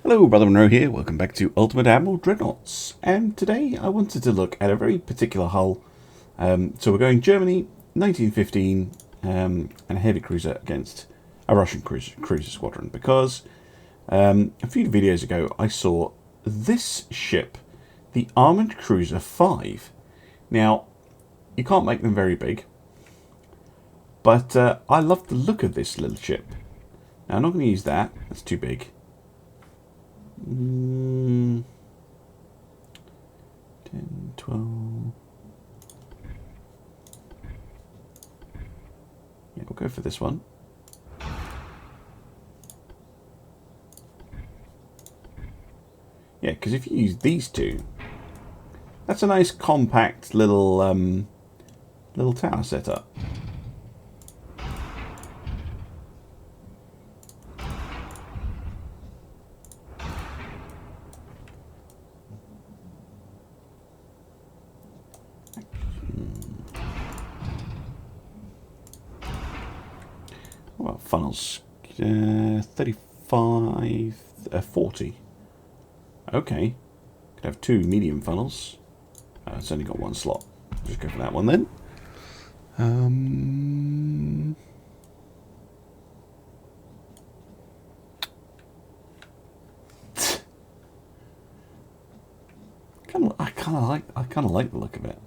Hello, Brother Monroe here. Welcome back to Ultimate Admiral Dreadnoughts. And today I wanted to look at a very particular hull. So we're going Germany, 1915, and a heavy cruiser against a Russian cruiser squadron. Because a few videos ago I saw this ship, the Armoured Cruiser 5. Now, you can't make them very big, but I love the look of this little ship. Now, I'm not going to use that. That's too big. 10, 12. Yeah, we'll go for this one. Yeah, because if you use these two, that's a nice compact little little tower setup. Well, funnels, 35, 40. Okay, could have two medium funnels. It's only got one slot. Just go for that one then. I kind of like the look of it.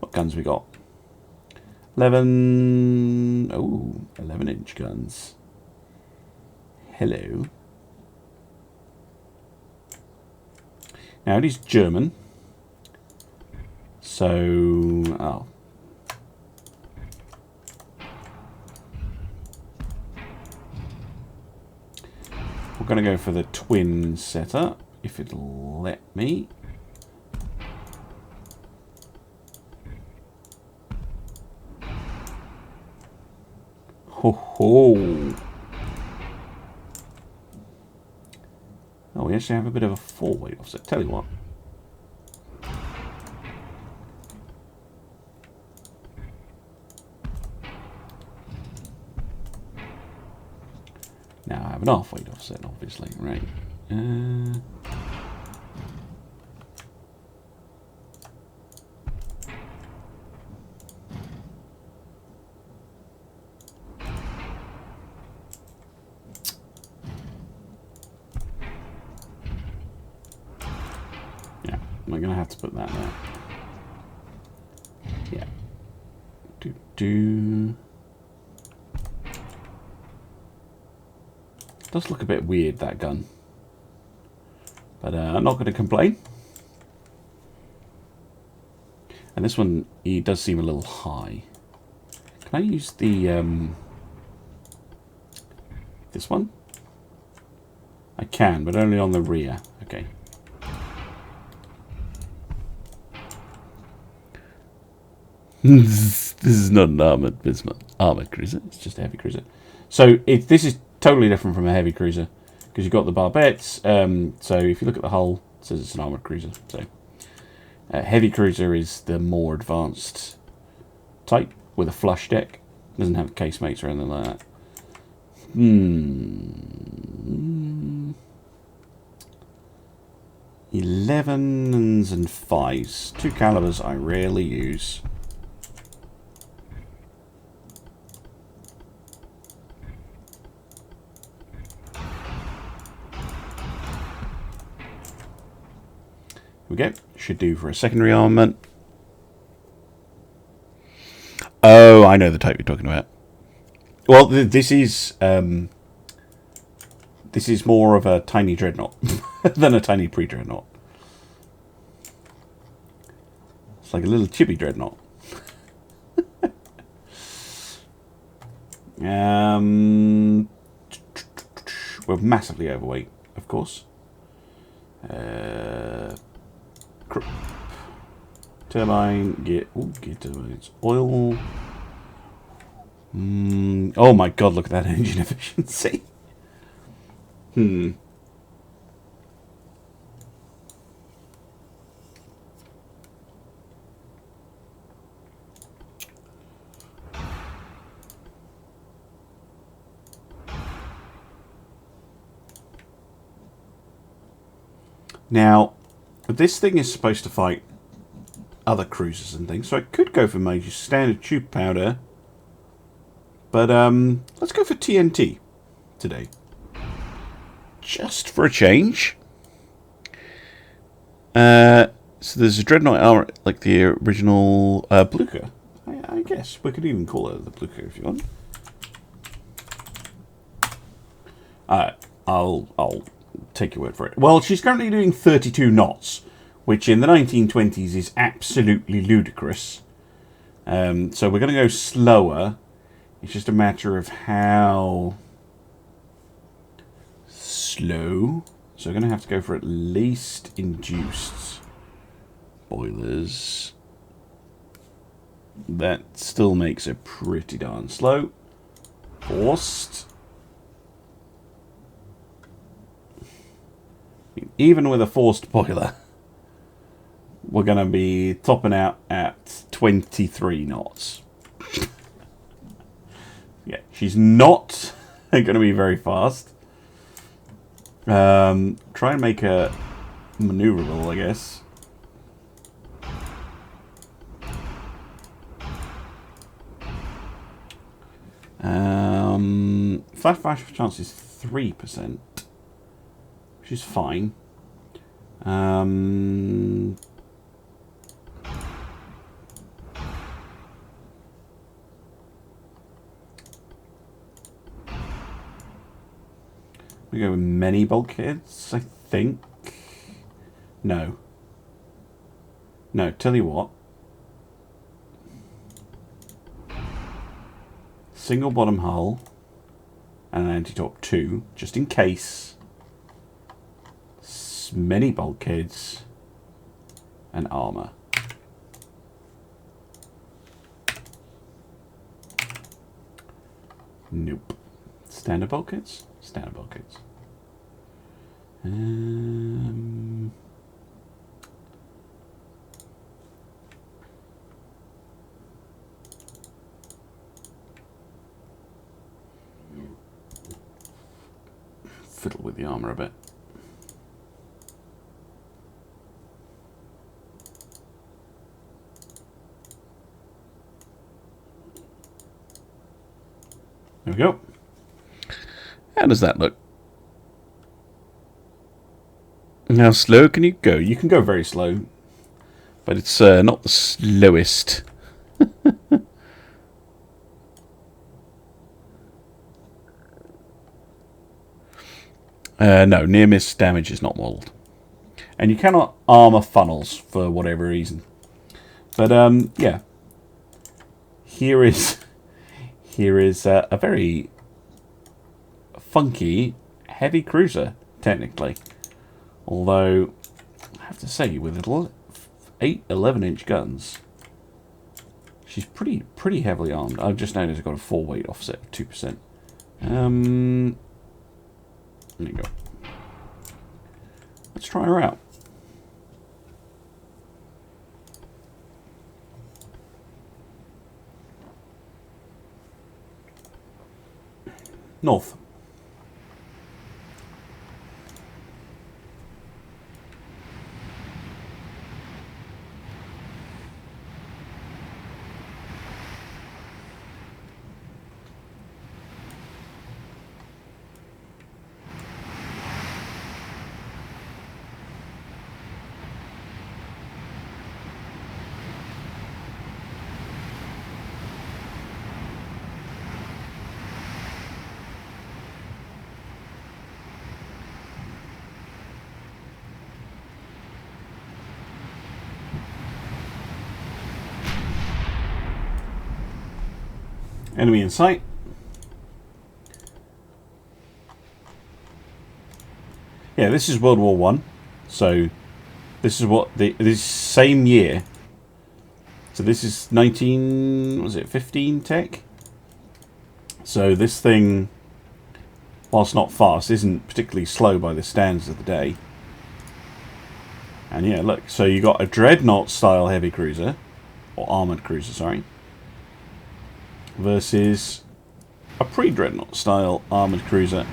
What guns we got? 11. Oh, 11-inch guns. Hello. Now it is German. So, oh. We're going to go for the twin setup, if it'll let me. Ho ho! Oh, we actually have a bit of a four-weight offset. Tell you what. Now I have an half-weight offset, obviously, right? Yeah, I'm going to have to put that there. Yeah. Does look a bit weird, that gun. But I'm not going to complain. And this one, he does seem a little high. Can I use the this one? I can, but only on the rear. Okay. This is not an armored cruiser. It's just a heavy cruiser. So this is totally different from a heavy cruiser because you've got the barbettes. So if you look at the hull, it says it's an armored cruiser. So heavy cruiser is the more advanced type with a flush deck. It doesn't have casemates or anything like that. 11s and 5s. Two calibers I rarely use. We go. Should do for a secondary armament. Oh, I know the type you're talking about. Well, this is more of a tiny dreadnought than a tiny pre-dreadnought. It's like a little chibi dreadnought. We're massively overweight, of course. Turbine, gear turbines, oil. Oh my god, look at that engine efficiency. Now, this thing is supposed to fight other cruisers and things, so I could go for my standard tube powder. But let's go for TNT today. Just for a change. So there's a Dreadnought armor, like the original Blucher. I guess we could even call it the Blucher if you want. I'll take your word for it. Well, she's currently doing 32 knots, which in the 1920s is absolutely ludicrous. So we're going to go slower. It's just a matter of how slow. So we're going to have to go for at least induced boilers. That still makes it pretty darn slow. Forced. Even with a forced boiler, we're going to be topping out at 23 knots. Yeah, she's not going to be very fast. Try and make her maneuverable, I guess. Flash chance is 3%, which is fine. We go with many bulkheads, I think. No. No, tell you what. Single bottom hull and an anti-torp 2, just in case. Many bulkheads and armor. Nope. Standard bulkheads? Standard bulkheads. Fiddle with the armor a bit. There we go. How does that look? How slow can you go? You can go very slow, but it's not the slowest. No, near miss damage is not modelled. And you cannot armour funnels for whatever reason. But yeah. Here is a very funky heavy cruiser, technically. Although I have to say, with 11-inch guns, she's pretty heavily armed. I've just noticed I've got a 4-weight offset of 2%. There you go. Let's try her out. North. Enemy in sight. Yeah, this is World War One, so this is what this same year. So this is 15 tech. So this thing, whilst not fast, isn't particularly slow by the standards of the day. And yeah, look, so you got a Dreadnought style heavy cruiser, or armoured cruiser, sorry, versus a pre-Dreadnought style armoured cruiser.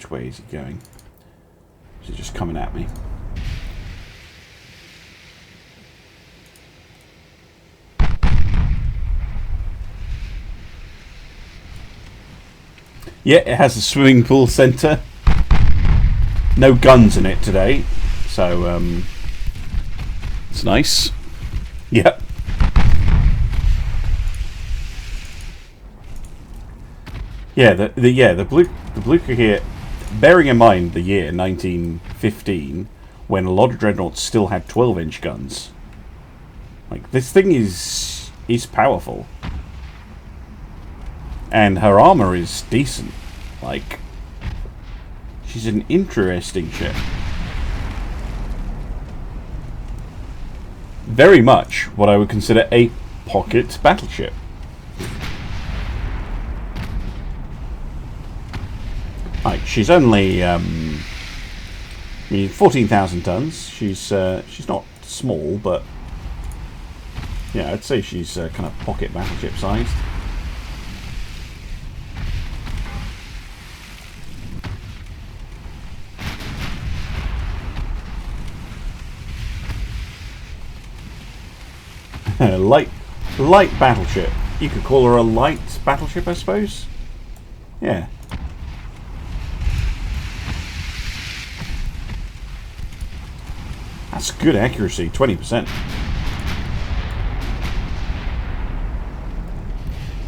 Which way is he going? Is he just coming at me? Yeah, it has a swimming pool centre. No guns in it today, so it's nice. Yep. Yeah, the Blucher here. Bearing in mind the year 1915, when a lot of dreadnoughts still had 12-inch guns. Like, this thing is powerful. And her armor is decent. Like, she's an interesting ship. Very much what I would consider a pocket battleship. Right, she's only 14,000 tons. She's not small, but yeah, I'd say she's kind of pocket battleship sized. light battleship. You could call her a light battleship, I suppose. Yeah. That's good accuracy, 20%.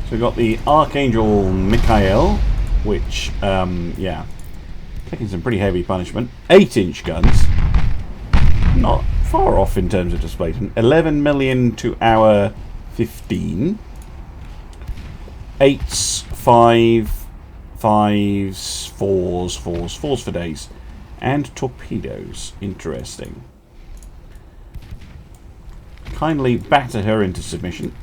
So we've got the Archangel Mikhail, which, yeah, taking some pretty heavy punishment. 8-inch guns. Not far off in terms of displacement. 11 million to our 15. 8s, 5, 5s, 4s, 4s, 4s for days. And torpedoes. Interesting. Kindly batter her into submission.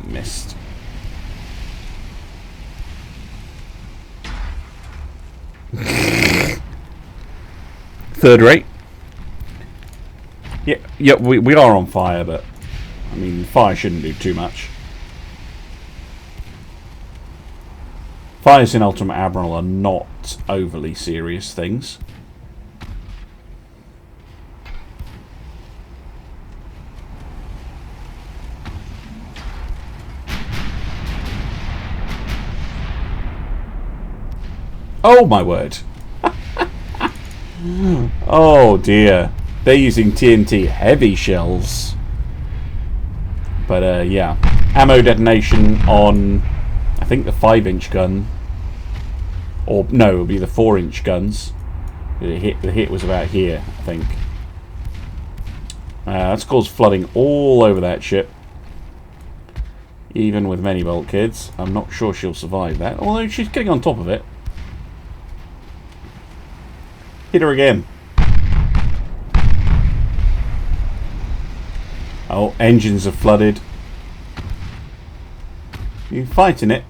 Missed. Third rate. Yeah, we are on fire, but I mean, fire shouldn't do too much. Fires in Ultimate Admiral are not overly serious things. Oh my word. Oh dear. They're using TNT heavy shells. But yeah. Ammo detonation on, I think, the 5-inch gun. Or no, it would be the 4-inch guns. The hit was about here, I think. That's caused flooding all over that ship. Even with many bulkheads. I'm not sure she'll survive that. Although she's getting on top of it. Hit her again. Oh, engines are flooded. You fighting it?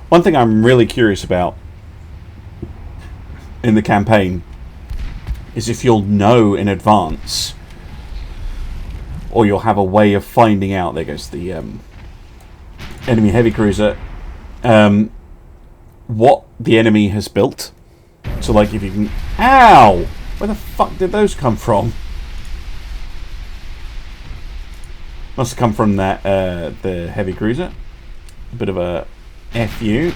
One thing I'm really curious about in the campaign is if you'll know in advance, or you'll have a way of finding out. There goes the enemy heavy cruiser. What the enemy has built. So, like, if you can... Ow! Where the fuck did those come from? Must have come from that the heavy cruiser. A bit of a FU.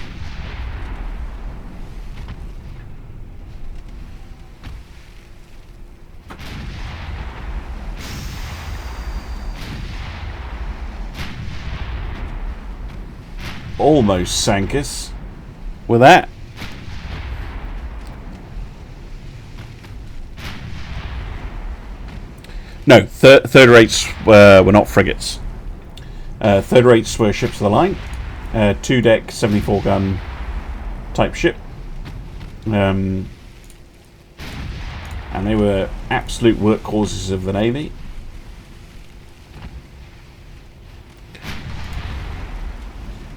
Almost sank us with that. No, third rates were not frigates. Third rates were ships of the line. 2-deck, 74 gun type ship. And they were absolute workhorses of the Navy.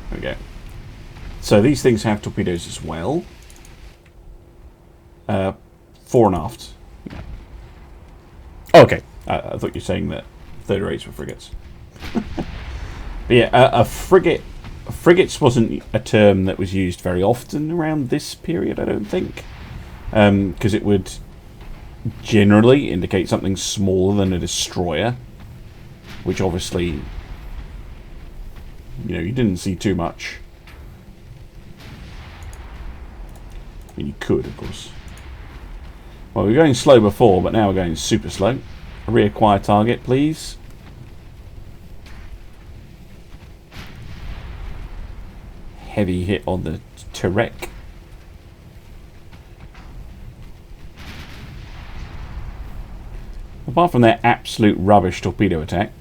There we go. So these things have torpedoes as well. Fore and aft. Yeah. Okay, I thought you were saying that third rates were frigates. But yeah, a frigate. Frigates wasn't a term that was used very often around this period, I don't think, because it would generally indicate something smaller than a destroyer, which obviously, you know, you didn't see too much. I mean, you could, of course. Well, we were going slow before, but now we're going super slow. Reacquire target, please. Heavy hit on the turret. Apart from their absolute rubbish torpedo attack.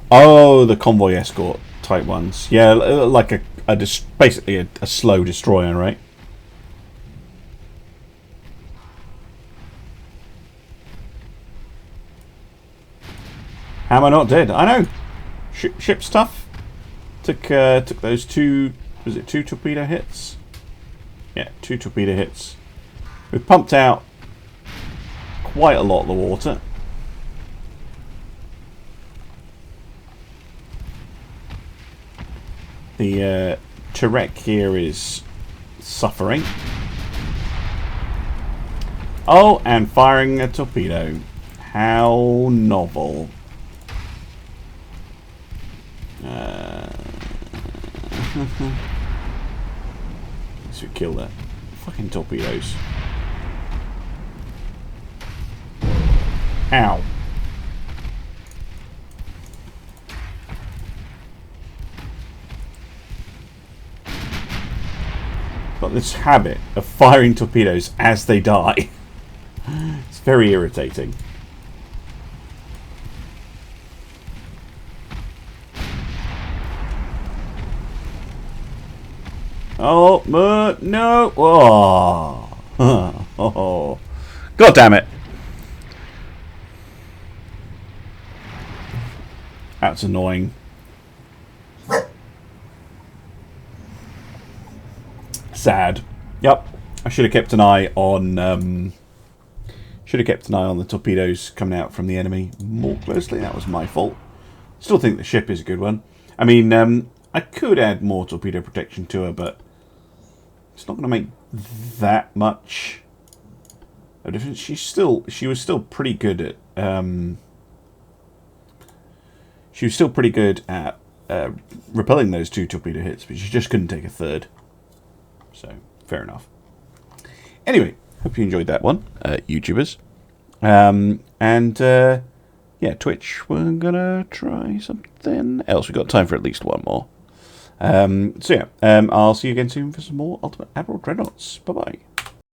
Oh, the convoy escort type ones. Yeah, like basically a slow destroyer, right? How am I not dead? I know. Ship's tough. Took those two. Was it 2 torpedo hits? Yeah, 2 torpedo hits. We've pumped out quite a lot of the water. The turret here is suffering. Oh, and firing a torpedo. How novel. Let's kill that. Fucking torpedoes. Ow. Got this habit of firing torpedoes as they die. It's very irritating. Oh, no. Oh. Oh. God damn it. That's annoying. Sad. Yep. I should have kept an eye on the torpedoes coming out from the enemy more closely. That was my fault. Still think the ship is a good one. I mean, I could add more torpedo protection to her, but it's not going to make that much of a difference. She was still pretty good at repelling those 2 torpedo hits, but she just couldn't take a third. So fair enough. Anyway, hope you enjoyed that one, YouTubers. Yeah, Twitch. We're gonna try something else. We've got time for at least one more. So yeah, I'll see you again soon for some more Ultimate Admiral Dreadnoughts. Bye bye.